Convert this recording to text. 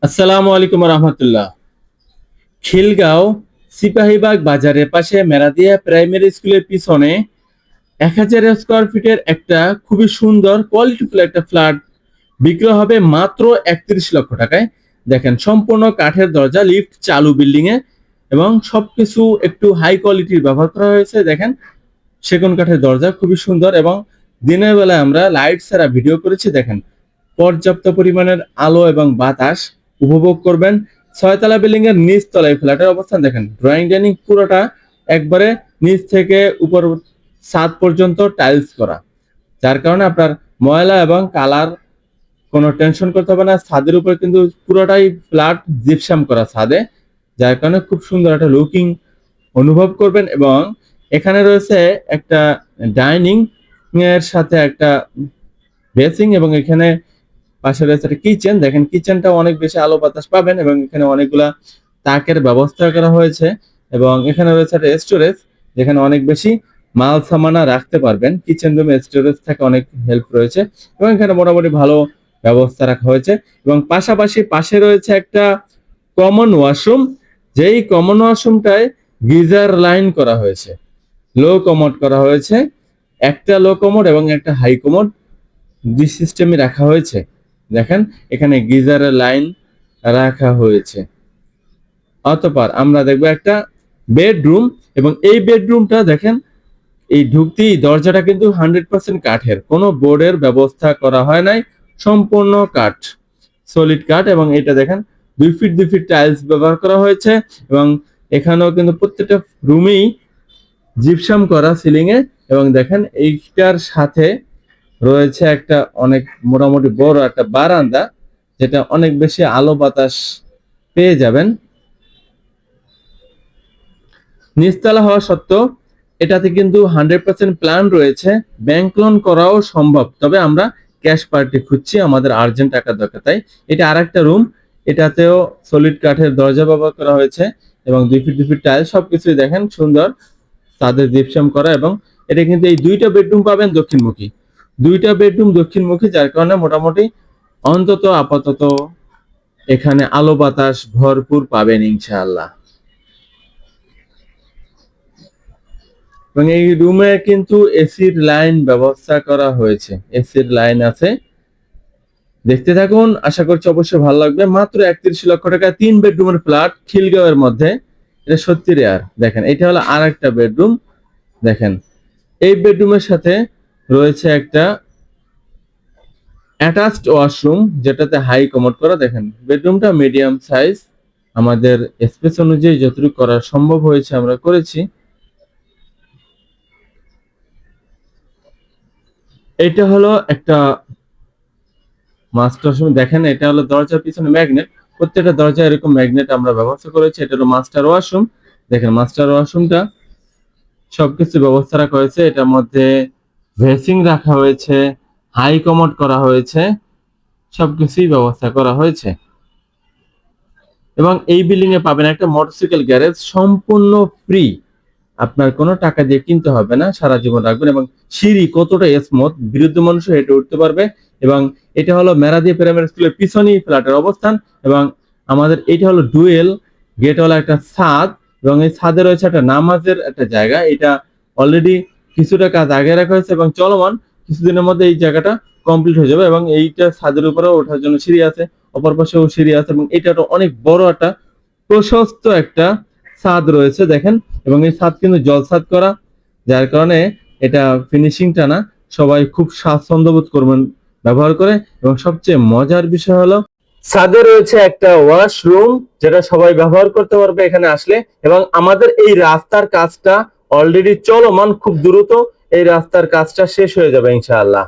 আসসালামু আলাইকুম রহমতুল্লাহ। খিলগাঁও সিপাহীবাগ বাজারের পাশে মেরাদিয়া প্রাইমারি স্কুলের পিছনে 1000 স্কয়ার ফিটের একটা খুবই সুন্দর কোয়ালিটিফুল একটা ফ্ল্যাট বিক্রয় হবে মাত্র 31 লক্ষ টাকায়। দেখেন, সম্পূর্ণ কাঠের দরজা, লিফট চালু বিল্ডিং এ এবং সবকিছু একটু হাই কোয়ালিটির ব্যবহার করা হয়েছে। দেখেন, সেগুন কাঠের দরজা খুবই সুন্দর এবং দিনের বেলায় আমরা লাইট ছাড়া ভিডিও করেছি। দেখেন, পর্যাপ্ত পরিমাণের আলো এবং বাতাস উপভোগ করবেন। 6 তলা বিল্ডিং এর নিচ তলায় ফ্ল্যাটের অবস্থান। দেখেন, ড্রয়িং ডাইনিং পুরোটা একবারে নিচ থেকে উপর ছাদ পর্যন্ত টাইলস করা, যার কারণে আপনার ময়লা এবং কালার কোনো টেনশন করতে হবে না। ছাদের উপরে কিন্তু পুরোটাই ফ্ল্যাট জিপসাম করা ছাদে, যার কারণে খুব সুন্দর একটা লুকিং অনুভব করবেন। এবং এখানে রয়েছে একটা ডাইনিং এর সাথে একটা বেসিং এবং এখানে পাশে রয়েছে একটা কিচেন। দেখেন, কিচেনটা অনেক বেশি আলো বাতাস পাবেন এবং এখানে অনেকগুলা তাকের ব্যবস্থা করা হয়েছে এবং এখানে রয়েছে একটা স্টোরেজ, যেখানে অনেক বেশি মাল সামানা রাখতে পারবেন। কিচেন রুমে স্টোরেজ থাকে, অনেক হেল্প রয়েছে এবং এখানে মোটামুটি ভালো ব্যবস্থা রাখা হয়েছে। এবং পাশাপাশি পাশে রয়েছে একটা কমন ওয়াশরুম, যেই কমন ওয়াশরুমটায় গিজার লাইন করা হয়েছে, লো কমোড করা হয়েছে। একটা লো কমোড এবং একটা হাই কমোড দুই সিস্টেমে রাখা হয়েছে। দেখেন, এখানে গিজারের লাইন রাখা হয়েছে। অতঃপর আমরা দেখবো একটা বেডরুম এবং এই বেডরুমটা দেখেন, এই ঢুকতেই দরজাটা কিন্তু 100% কাঠের, কোনো বোর্ডের ব্যবস্থা করা হয় নাই, সম্পূর্ণ কাঠ, সলিড কাঠ। এবং এটা দেখেন 2 ফিট 2 ফিট টাইলস ব্যবহার করা হয়েছে এবং এখানেও কিন্তু প্রত্যেকটা রুমেই জিপসাম করা সিলিং এ। এবং দেখেন, এইটার সাথে রয়েছে একটা অনেক মোটামুটি বড় একটা বারান্দা, যেটা অনেক বেশি আলো বাতাস পেয়ে যাবেন। নিচতলা হওয়া সত্ত্বেও এটাতে কিন্তু 100% প্ল্যান রয়েছে, ব্যাংক লোন করাও সম্ভব, তবে আমরা ক্যাশ পার্টি খুঁজছি, আমাদের আর্জেন্ট টাকা দরকার। তাই এটা আরেকটা রুম, এটাতেও সলিড কাঠের দরজা ব্যবহার করা হয়েছে এবং 2 ফিট 2 ফিট টাইলস, সবকিছুই দেখেন সুন্দর, তাদের জিপসাম করা। এবং এটা কিন্তু এই দুইটা বেডরুম পাবেন দক্ষিণমুখী, দুইটা বেডরুম দক্ষিণমুখী, যার কারণে মোটামুটি অন্তত আপাতত এখানে আলো বাতাস ভরপুর পাবেন ইনশাআল্লাহ। এবং এই রুমে কিন্তু এসির লাইন ব্যবস্থা করা হয়েছে, এসির লাইন আছে। দেখতে থাকুন, আশা করছি অবশ্যই ভালো লাগবে। মাত্র 31 লক্ষ টাকা 3 বেডরুমের ফ্ল্যাট খিলগাঁওয়ের মধ্যে, এটা সত্যি রেয়ার। দেখেন, এটা হলো আর একটা বেডরুম। দেখেন, এই বেডরুমের সাথে রয়েছে একটা অ্যাটাচড ওয়াশরুম, যেটাতে হাই কমোড করা। দেখেন, বেডরুমটা মিডিয়াম সাইজ, আমাদের স্পেস অনুযায়ী যতটুকু করা সম্ভব হয়েছে আমরা করেছি। এটা হলো একটা মাস্টার ওয়াশরুম। দেখেন, এটা হলো দরজার পিছনে ম্যাগনেট, প্রত্যেকটা দরজা এরকম ম্যাগনেট আমরা ব্যবস্থা করেছি। এটা হলো মাস্টার ওয়াশরুম। দেখেন, মাস্টার ওয়াশরুমটা সবকিছু ব্যবস্থা রাখা হয়েছে, এটার মধ্যে ভেসিং রাখা হয়েছে, হাই কমোড করা হয়েছে, সবকিছুই ব্যবস্থা করা হয়েছে। এবং এই বিল্ডিং এ পাবেন একটা মোটরসাইকেল গ্যারেজ, সম্পূর্ণ ফ্রি, আপনার কোনো টাকা দিয়ে কিনতে হবে না, সারা জীবন রাখবেন। এবং সিঁড়ি কতটা স্মুথ, বিরুদ্ধ মানুষ হেঁটে উঠতে পারবে। এবং এটা হলো মেরাদি প্রাইমারি স্কুলের পিছনেই ফ্ল্যাটের অবস্থান। এবং আমাদের এটা হলো ডুয়েল গেটওয়ালা একটা ছাদ এবং এই ছাদে রয়েছে একটা নামাজের একটা জায়গা। এটা অলরেডি কিছুটা কাজ আগে রাখা হয়েছে এবং চলমান, কিছুদিনের মধ্যে এই জায়গাটা কমপ্লিট হয়ে যাবে। এবং এইটা ছাদের উপরেও ওঠার জন্য সিঁড়ি আছে, অপর পাশেও সিঁড়ি আছে এবং এটা অনেক বড় একটা প্রশস্ত একটা ছাদ রয়েছে। দেখেন, এবং এই ছাদ কিন্তু জল ছাদ করা, যার কারণে এটা ফিনিশিংটা না, সবাই খুব স্বাচ্ছন্দ্য বোধ করবেন ব্যবহার করে। এবং সবচেয়ে মজার বিষয় হলো ছাদে রয়েছে একটা ওয়াশরুম, যেটা সবাই ব্যবহার করতে পারবে এখানে আসলে। এবং আমাদের এই রাস্তার কাজটা অলরেডি চলমান, খুব দ্রুত এই রাস্তার কাজটা শেষ হয়ে যাবে ইনশাআল্লাহ।